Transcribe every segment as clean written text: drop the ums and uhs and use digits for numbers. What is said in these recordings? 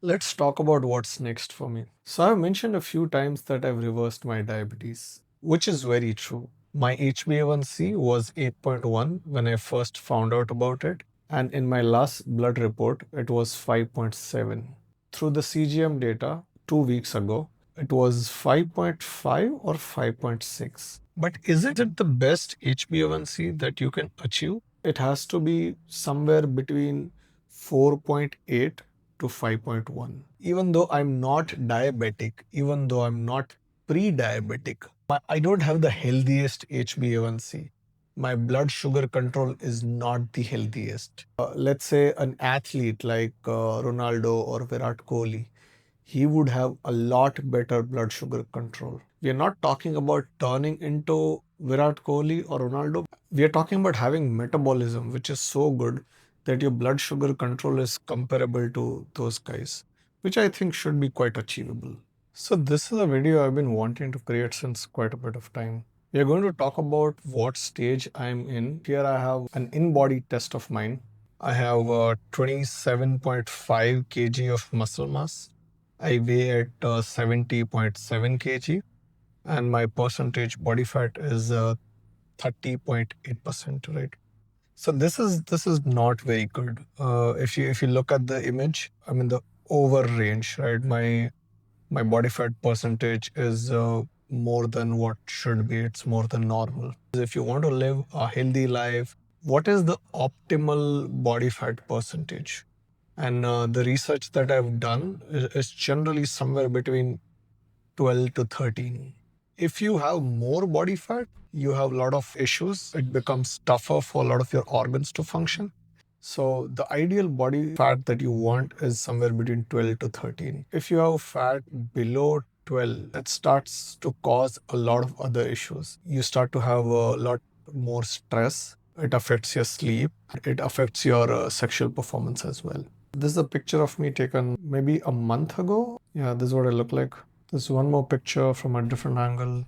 Let's talk about what's next for me. So, I've mentioned a few times that I've reversed my diabetes, which is very true. My HbA1c was 8.1 when I first found out about it, and in my last blood report, it was 5.7. Through the CGM data 2 weeks ago, it was 5.5 or 5.6. But is it the best HbA1c that you can achieve? It has to be somewhere between 4.8 to 5.1. Even though I'm not diabetic, even though I'm not pre-diabetic, I don't have the healthiest HbA1c. My blood sugar control is not the healthiest. Let's say an athlete like Ronaldo or Virat Kohli, he would have a lot better blood sugar control. We are not talking about turning into Virat Kohli or Ronaldo. We are talking about having metabolism, which is so good that your blood sugar control is comparable to those guys, which I think should be quite achievable. So this is a video I've been wanting to create since quite a bit of time. We are going to talk about what stage I'm in. Here I have an in-body test of mine. I have 27.5 kg of muscle mass. I weigh at 70.7 kg and my percentage body fat is 30.8%, right? So this is not very good. If you look at the image, I'm in the over range, right? My body fat percentage is more than what should be. It's more than normal. If you want to live a healthy life, what is the optimal body fat percentage? And the research that I've done is generally somewhere between 12 to 13. If you have more body fat, you have a lot of issues. It becomes tougher for a lot of your organs to function. So the ideal body fat that you want is somewhere between 12 to 13. If you have fat below 12, that starts to cause a lot of other issues. You start to have a lot more stress. It affects your sleep. It affects your sexual performance as well. This is a picture of me taken maybe a month ago. Yeah, this is what I look like. This is one more picture from a different angle.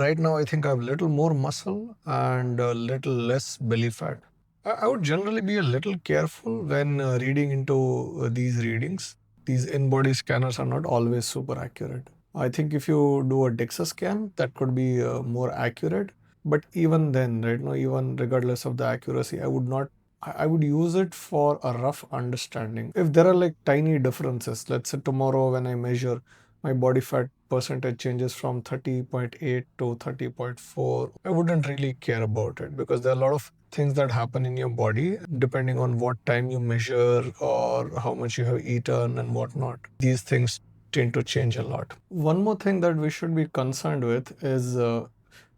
Right now, I think I have a little more muscle and a little less belly fat. I would generally be a little careful when reading into these readings. These in-body scanners are not always super accurate. I think if you do a DEXA scan, that could be more accurate. But even then, right now, even regardless of the accuracy, I would use it for a rough understanding. If there are like tiny differences, let's say tomorrow when I measure, my body fat percentage changes from 30.8 to 30.4, I wouldn't really care about it because there are a lot of things that happen in your body depending on what time you measure or how much you have eaten and whatnot. These things tend to change a lot. One more thing that we should be concerned with is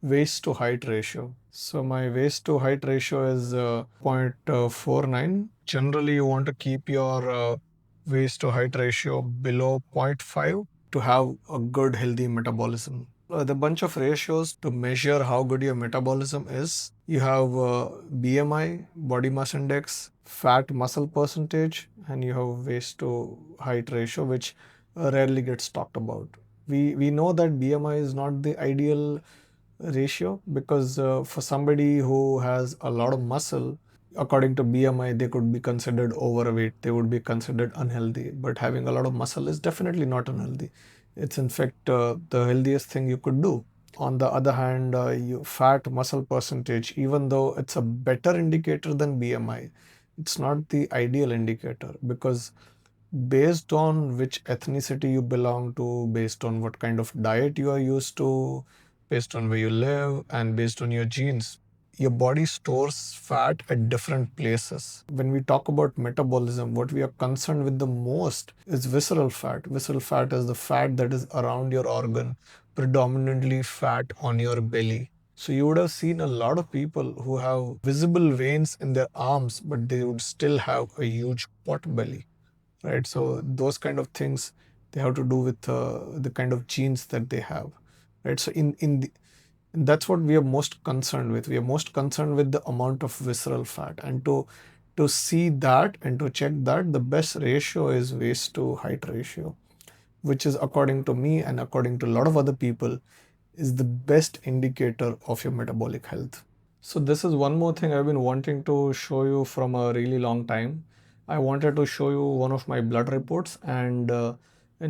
waist to height ratio. So my waist to height ratio is 0.49. Generally, you want to keep your waist to height ratio below 0.5 to have a good healthy metabolism. The bunch of ratios to measure how good your metabolism is. You have BMI, body mass index, fat muscle percentage, and you have waist to height ratio, which rarely gets talked about. We know that BMI is not the ideal ratio because for somebody who has a lot of muscle, according to BMI, they could be considered overweight. They would be considered unhealthy. But having a lot of muscle is definitely not unhealthy. It's in fact the healthiest thing you could do. On the other hand, fat muscle percentage, even though it's a better indicator than BMI, it's not the ideal indicator because based on which ethnicity you belong to, based on what kind of diet you are used to, based on where you live, and based on your genes, your body stores fat at different places. When we talk about metabolism, what we are concerned with the most is visceral fat. Visceral fat is the fat that is around your organ, predominantly fat on your belly. So you would have seen a lot of people who have visible veins in their arms, but they would still have a huge pot belly, right? So those kind of things, they have to do with the kind of genes that they have, right? So that's what we are most concerned with. We are most concerned with the amount of visceral fat, and to see that and to check that, the best ratio is waist to height ratio, which is, according to me and according to a lot of other people, is the best indicator of your metabolic health. So this is one more thing I've been wanting to show you from a really long time. I wanted to show you one of my blood reports and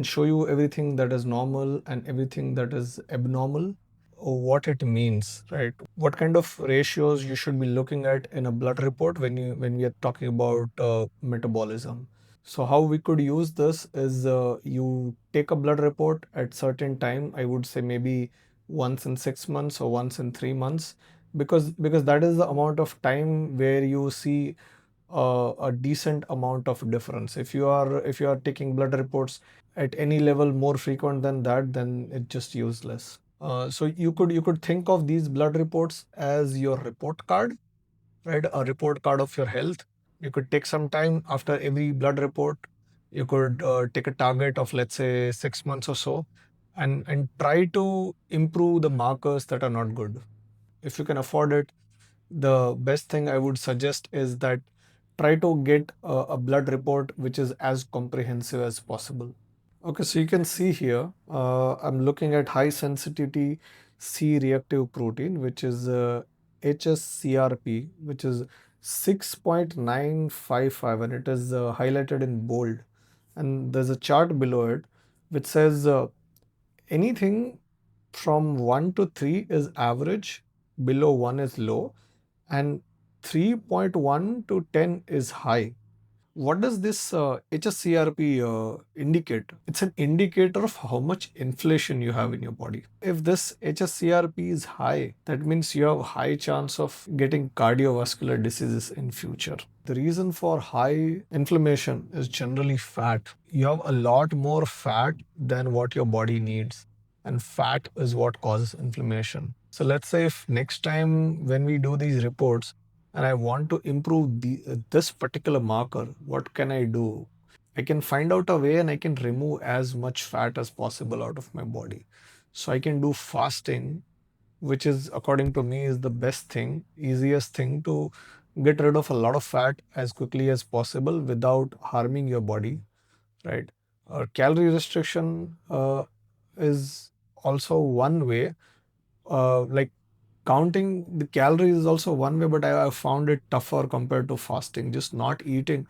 show you everything that is normal and everything that is abnormal, what it means, right? What kind of ratios you should be looking at in a blood report when we are talking about metabolism. So how we could use this is you take a blood report at certain time. I would say maybe once in 6 months or once in 3 months, because that is the amount of time where you see a decent amount of difference. If you are taking blood reports at any level more frequent than that, then it's just useless. So you could think of these blood reports as your report card, right? A report card of your health. You could take some time after every blood report. You could take a target of, let's say, 6 months or so, and try to improve the markers that are not good. If you can afford it, the best thing I would suggest is that try to get a blood report which is as comprehensive as possible. Okay, so you can see here, I'm looking at high sensitivity C-reactive protein, which is hs-CRP, which is 6.955, and it is highlighted in bold. And there's a chart below it which says anything from 1 to 3 is average, below 1 is low, and 3.1 to 10 is high. What does this hs-CRP indicate? It's an indicator of how much inflation you have in your body. If this hs-CRP is high, that means you have high chance of getting cardiovascular diseases in future. The reason for high inflammation is generally fat. You have a lot more fat than what your body needs, and fat is what causes inflammation. So let's say if next time when we do these reports, and I want to improve this particular marker, what can I do? I can find out a way and I can remove as much fat as possible out of my body. So I can do fasting, which is, according to me, is the best thing, easiest thing to get rid of a lot of fat as quickly as possible without harming your body, right? Calorie restriction is also one way. Like counting the calories is also one way, but I found it tougher compared to fasting. Just not eating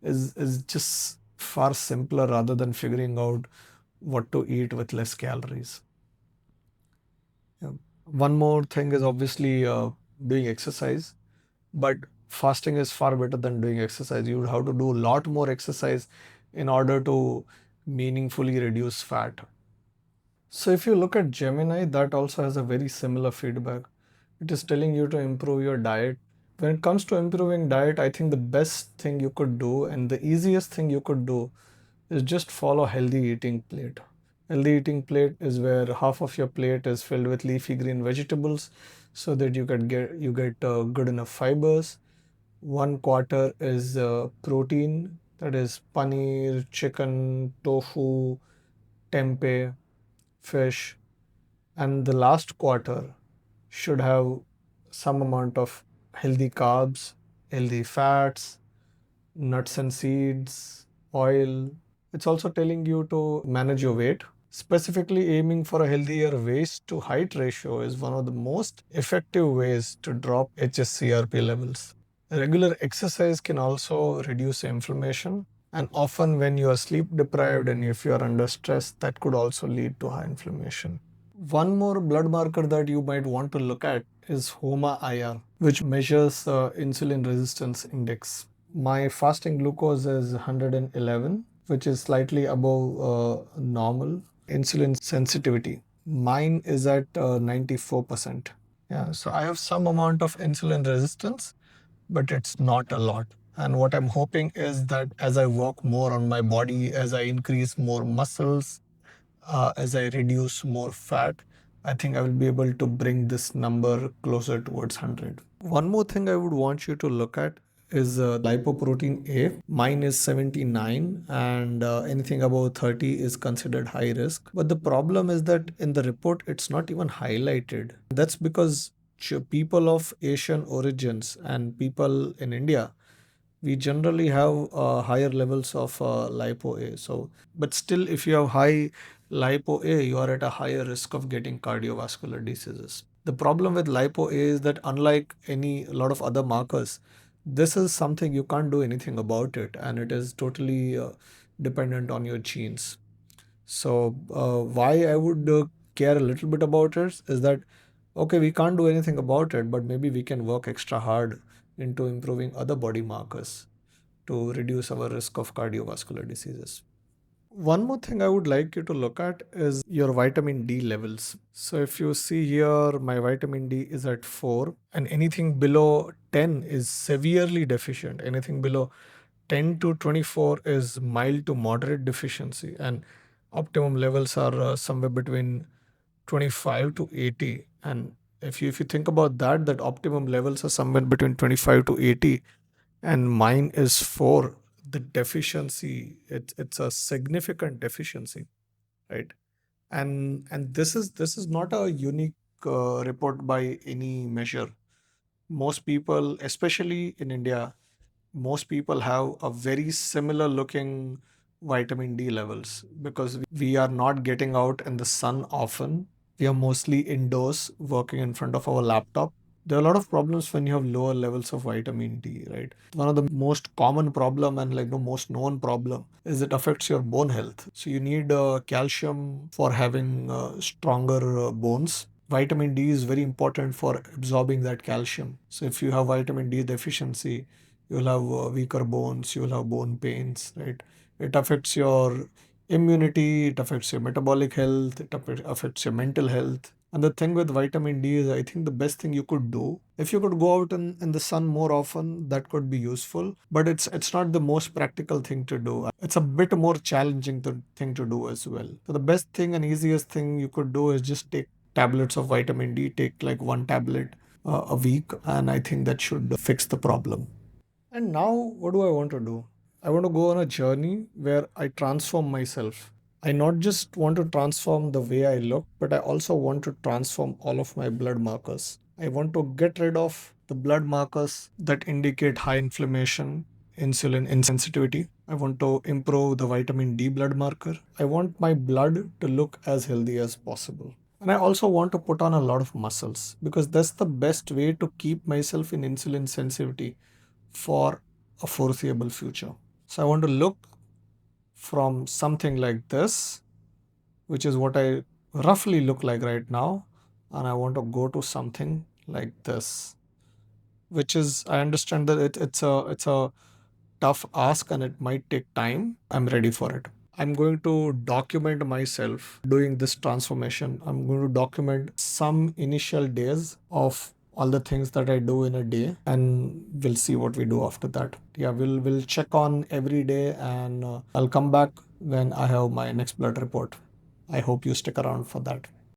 is just far simpler rather than figuring out what to eat with less calories. Yeah. One more thing is obviously doing exercise, but fasting is far better than doing exercise. You would have to do a lot more exercise in order to meaningfully reduce fat. So if you look at Gemini, that also has a very similar feedback. It is telling you to improve your diet. When it comes to improving diet, I think the best thing you could do and the easiest thing you could do is just follow healthy eating plate. Healthy eating plate is where half of your plate is filled with leafy green vegetables so that you get good enough fibers. One quarter is protein, that is paneer, chicken, tofu, tempeh, fish, and the last quarter should have some amount of healthy carbs, healthy fats, nuts and seeds, oil. It's also telling you to manage your weight. Specifically, aiming for a healthier waist to height ratio is one of the most effective ways to drop hs-CRP levels. Regular exercise can also reduce inflammation, and often when you are sleep deprived and if you are under stress, that could also lead to high inflammation. One more blood marker that you might want to look at is HOMA-IR, which measures insulin resistance index. My fasting glucose is 111, which is slightly above normal. Insulin sensitivity, mine is at 94%. Yeah, so I have some amount of insulin resistance, but it's not a lot. And what I'm hoping is that as I work more on my body, as I increase more muscles, as I reduce more fat, I think I will be able to bring this number closer towards 100. One more thing I would want you to look at is lipoprotein A. Mine is 79, and anything above 30 is considered high risk. But the problem is that in the report, it's not even highlighted. That's because people of Asian origins and people in India, we generally have higher levels of lipo A. So, but still, if you have high lipo A, you are at a higher risk of getting cardiovascular diseases. The problem with lipo A is that unlike a lot of other markers, this is something you can't do anything about it, and it is totally dependent on your genes. So why I would care a little bit about it is that, okay, we can't do anything about it, but maybe we can work extra hard into improving other body markers to reduce our risk of cardiovascular diseases. One more thing I would like you to look at is your vitamin D levels. So if you see here, my vitamin D is at 4, and anything below 10 is severely deficient. Anything below 10 to 24 is mild to moderate deficiency, and optimum levels are somewhere between 25 to 80. And if you think about that, that optimum levels are somewhere between 25 to 80, and mine is 4, the deficiency, it's a significant deficiency, right? And this is not a unique report by any measure. Most people, especially in India, most people have a very similar looking vitamin D levels because we are not getting out in the sun often. We are mostly indoors working in front of our laptop. There are a lot of problems when you have lower levels of vitamin D, right? One of the most common problem and like the most known problem is it affects your bone health. So you need calcium for having stronger bones. Vitamin D is very important for absorbing that calcium. So if you have vitamin D deficiency, you'll have weaker bones, you'll have bone pains, right? It affects your immunity, it affects your metabolic health, it affects your mental health. And the thing with vitamin D is, I think the best thing you could do, if you could go out in the sun more often, that could be useful. But it's not the most practical thing to do. It's a bit more challenging thing to do as well. So the best thing and easiest thing you could do is just take tablets of vitamin D, take like one tablet a week, and I think that should fix the problem. And now, what do I want to do? I want to go on a journey where I transform myself. I not just want to transform the way I look, but I also want to transform all of my blood markers. I want to get rid of the blood markers that indicate high inflammation, insulin insensitivity. I want to improve the vitamin D blood marker. I want my blood to look as healthy as possible. And I also want to put on a lot of muscles because that's the best way to keep myself in insulin sensitivity for a foreseeable future. So I want to look from something like this, which is what I roughly look like right now, and I want to go to something like this, which is, I understand that it's a tough ask and it might take time. I'm ready for it. I'm going to document myself doing this transformation. I'm going to document some initial days of all the things that I do in a day, and we'll see what we do after that. Yeah, we'll check on every day, and I'll come back when I have my next blood report. I hope you stick around for that.